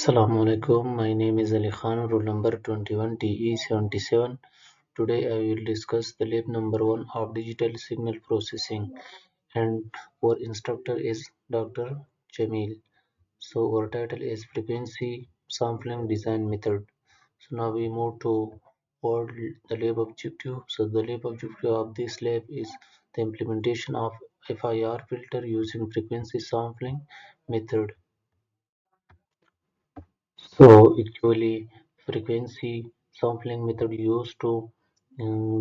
Assalamu alaikum. My name is Ali Khan, roll number 21 TE77. Today I will discuss the lab number 1 of digital signal processing, and our instructor is Dr. Jamil. So our title is frequency sampling design method. So now we move to what the lab objective. So the lab objective of this lab is the implementation of FIR filter using frequency sampling method. So actually, frequency sampling method used to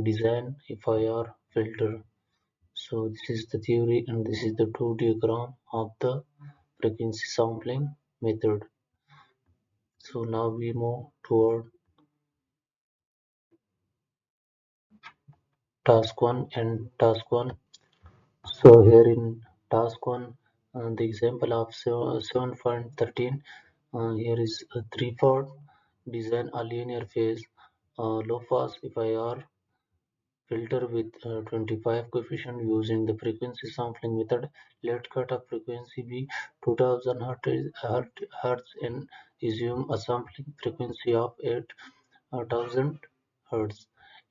design FIR filter. So this is the theory and this is the two diagram of the frequency sampling method. So now we move toward task 1 and task 1. So here in task 1, the example of 7.13, here is a 3-part design a linear phase low pass FIR filter with 25 coefficient using the frequency sampling method. Let cutoff frequency be 2000 Hz and assume a sampling frequency of 8000 Hz.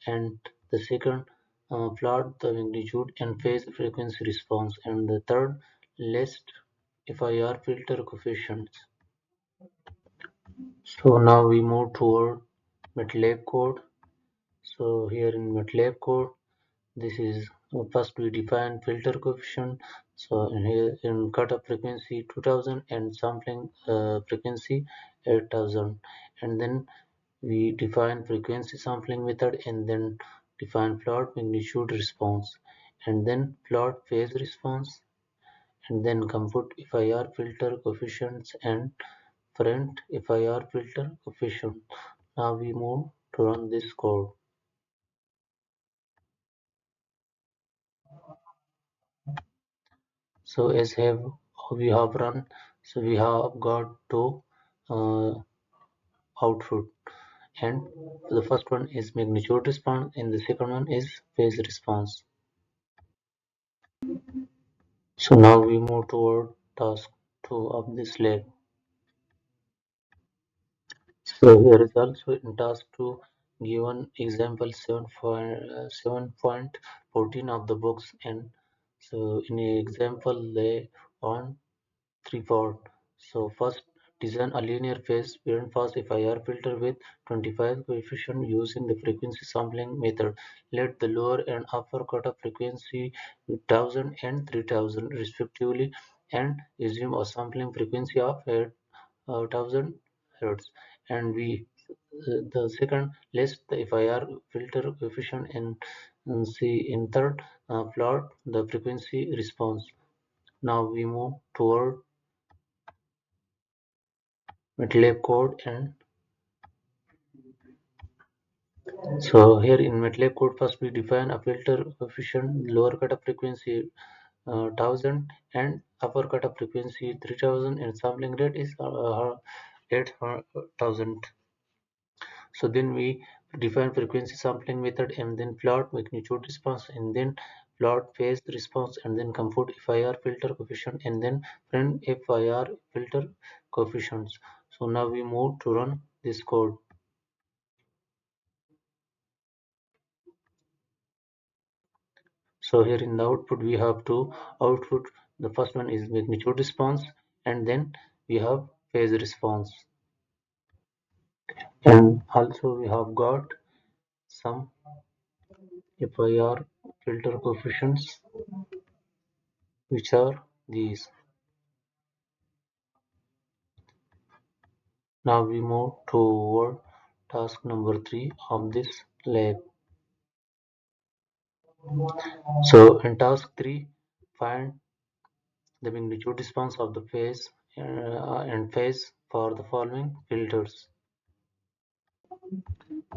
And the second, plot the magnitude and phase frequency response. And the third, list FIR filter coefficients. So now we move toward MATLAB code. So here in MATLAB code, this is first we define filter coefficient. So in here in cutoff frequency 2000 and sampling frequency 8000, and then we define frequency sampling method and then define plot magnitude response and then plot phase response and then compute FIR filter coefficients and print FIR filter coefficient. Now we move to run this code. So as have we have run, so we have got two uh, output, and the first one is magnitude response and the second one is phase response. So now we move toward task 2 of this lab. So here is also in task 2 given example 7.14 of the books, and so in the example they want three-part. So first, design a linear phase bandpass FIR filter with 25 coefficient using the frequency sampling method. Let the lower and upper cutoff frequency 1000 and 3000 respectively, and assume a sampling frequency of 8000 Hz. And the second, list the FIR filter coefficient and see in third, plot the frequency response. Now we move toward MATLAB code, and so here in MATLAB code first we define a filter coefficient lower cutoff frequency 1000 and upper cutoff frequency 3000 and sampling rate is 8000. So then we define frequency sampling method and then plot magnitude response and then plot phase response and then compute FIR filter coefficient and then print FIR filter coefficients. So now we move to run this code. So here in the output we have two output. The first one is magnitude response and then we have phase response. And also we have got some FIR filter coefficients, which are these. Now we move toward task number 3 of this lab. So in task 3, find the magnitude response of the phase and phase for the following filters.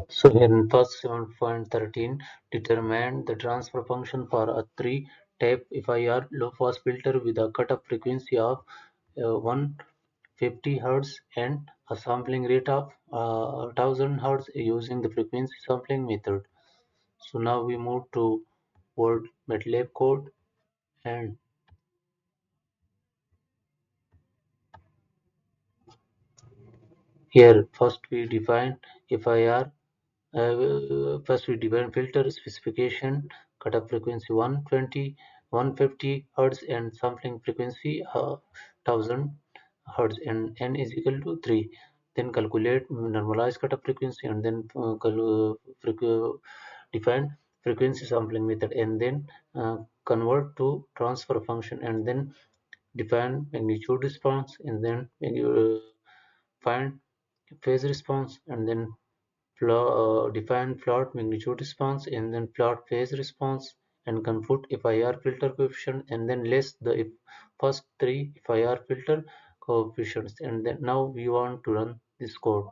So here in first 7.13, determine the transfer function for a 3-step FIR low-pass filter with a cutoff frequency of 150 Hz and a sampling rate of 1000 Hz using the frequency sampling method. So now we move to Word MATLAB code, and Here first we define FIR. First we define filter specification, cutoff frequency 120, 150 Hz and sampling frequency 1000 Hz and n is equal to 3. Then calculate normalized cutoff frequency and then define frequency sampling method and then convert to transfer function and then define magnitude response and then when you find phase response and then define plot magnitude response and then plot phase response and compute FIR filter coefficient and then list the first three FIR filter coefficients and then now we want to run this code.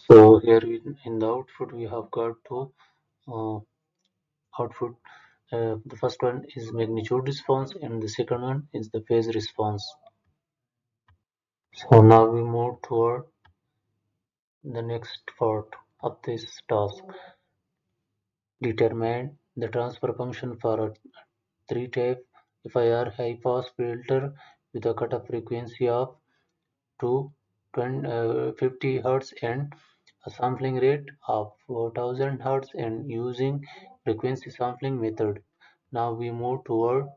So here in the output we have got two uh, output. The first one is magnitude response and the second one is the phase response. So now we move toward the next part of this task. Determine the transfer function for a three-tape FIR high-pass filter with a cutoff frequency of 250 Hz and a sampling rate of 4000 Hz and using frequency sampling method. Now we move toward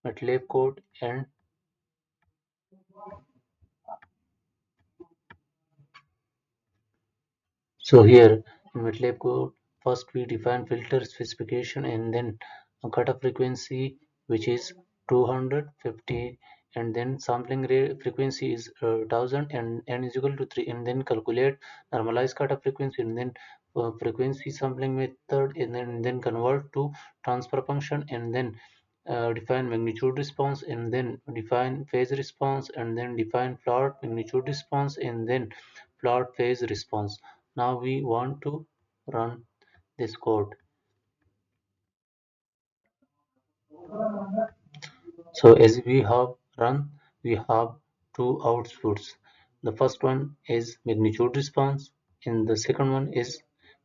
matlab code and so here in MATLAB code, first we define filter specification and then a cutoff frequency which is 250 and then sampling rate frequency is 1000 and n is equal to 3 and then calculate normalized cutoff frequency and then frequency sampling method and then convert to transfer function and then define magnitude response and then define phase response and then define plot magnitude response and then plot phase response. Now we want to run this code. So as we have run, we have two outputs. The first one is magnitude response and the second one is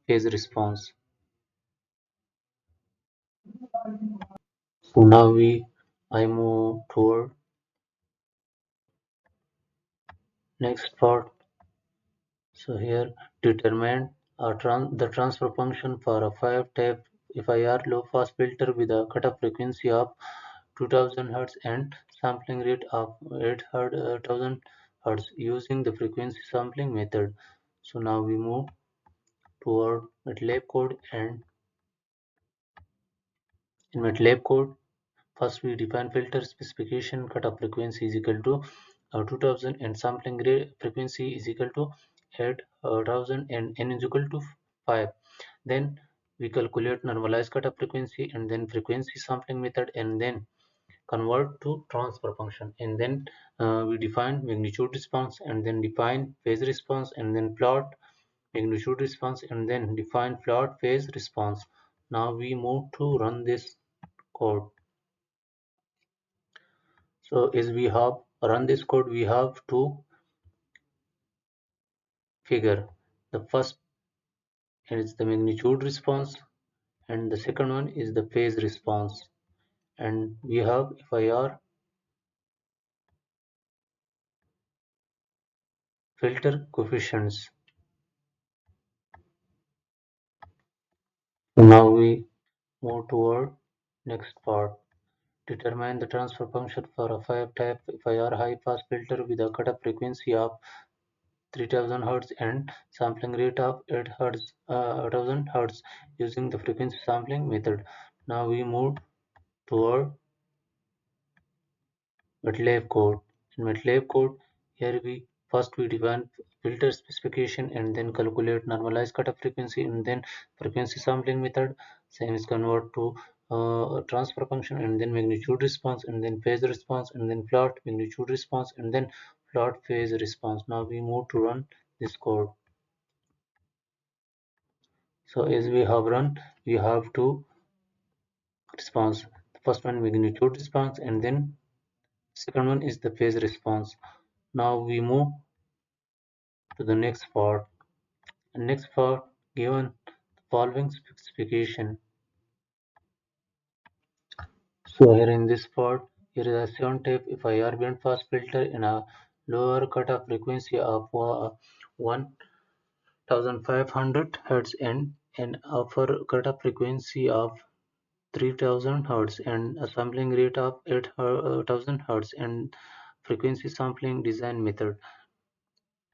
phase response. So now I move toward next part. So here determine the transfer function for a 5-tape FIR low-pass filter with a cutoff frequency of 2000 Hz and sampling rate of 8000 Hz using the frequency sampling method. So now we move toward MATLAB code and in MATLAB code first we define filter specification cutoff frequency is equal to 2000 and sampling rate frequency is equal to 8000 and n is equal to 5. Then we calculate normalized cutoff frequency and then frequency sampling method and then convert to transfer function and then we define magnitude response and then define phase response and then plot magnitude response and then define plot phase response. Now we move to run this code. So as we have run this code we have two figure. The first is the magnitude response and the second one is the phase response and we have FIR filter coefficients. So now we move toward next part. Determine the transfer function for a 5-tape FIR high-pass filter with a cutoff frequency of 3000 Hz and sampling rate of 8000 Hz using the frequency sampling method. Now we move toward MATLAB code. In MATLAB code, here we define filter specification and then calculate normalized cutoff frequency and then frequency sampling method. Same is convert to transfer function and then magnitude response and then phase response and then plot magnitude response and then plot phase response. Now we move to run this code. So as we have run, we have two response. The first one magnitude response and then second one is the phase response. Now we move to the next part. The next part given the following specification. So here in this part, here is a 7 tape FIR band pass filter in a lower cutoff frequency of 1500 Hz and an upper cutoff frequency of 3000 Hz and a sampling rate of 8000 Hz and frequency sampling design method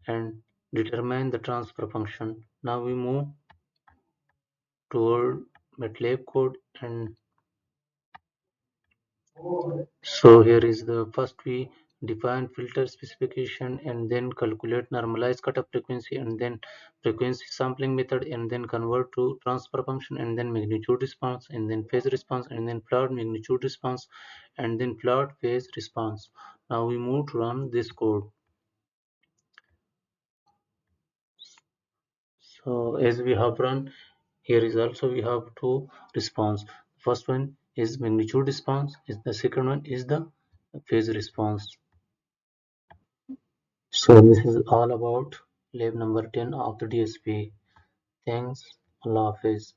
and determine the transfer function. Now we move toward MATLAB code and so here is the first we define filter specification and then calculate normalized cutoff frequency and then frequency sampling method and then convert to transfer function and then magnitude response and then phase response and then plot magnitude response and then plot phase response. Now we move to run this code. So as we have run, here is also we have two response. First one is magnitude response, is the second one is the phase response. So this is all about lab number 10 of the DSP. Thanks. Allah Hafiz.